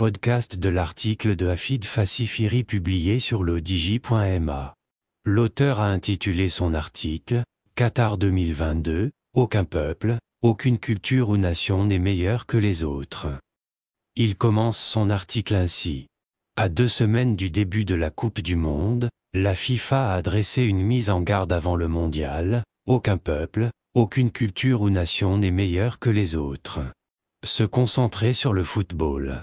podcast de l'article de Hafid Fassifiri publié sur lodigi.ma. L'auteur a intitulé son article « Qatar 2022, aucun peuple, aucune culture ou nation n'est meilleur que les autres ». Il commence son article ainsi. À 2 semaines du début de la Coupe du Monde, la FIFA a adressé une mise en garde avant le mondial. Aucun peuple, aucune culture ou nation n'est meilleur que les autres. Se concentrer sur le football.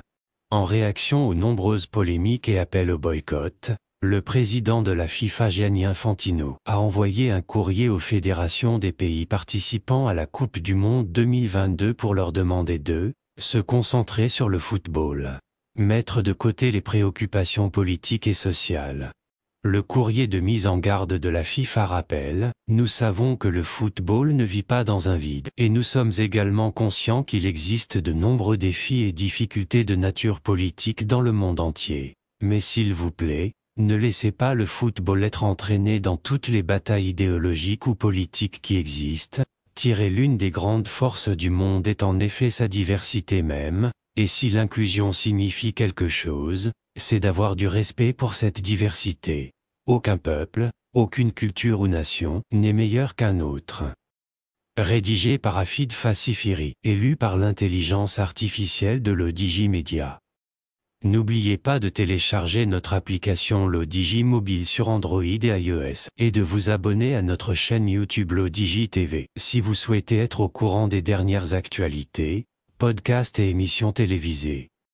En réaction aux nombreuses polémiques et appels au boycott, le président de la FIFA Gianni Infantino a envoyé un courrier aux fédérations des pays participants à la Coupe du Monde 2022 pour leur demander de se concentrer sur le football. Mettre de côté les préoccupations politiques et sociales. Le courrier de mise en garde de la FIFA rappelle « Nous savons que le football ne vit pas dans un vide et nous sommes également conscients qu'il existe de nombreux défis et difficultés de nature politique dans le monde entier. Mais s'il vous plaît, ne laissez pas le football être entraîné dans toutes les batailles idéologiques ou politiques qui existent. L'une des grandes forces du monde est en effet sa diversité même, et si l'inclusion signifie quelque chose, c'est d'avoir du respect pour cette diversité. Aucun peuple, aucune culture ou nation n'est meilleur qu'un autre. » Rédigé par Hafid Fassifiri et lu par l'intelligence artificielle de Lodigi Media. N'oubliez pas de télécharger notre application Lodigi Mobile sur Android et iOS et de vous abonner à notre chaîne YouTube Lodigi TV si vous souhaitez être au courant des dernières actualités, podcasts et émissions télévisées.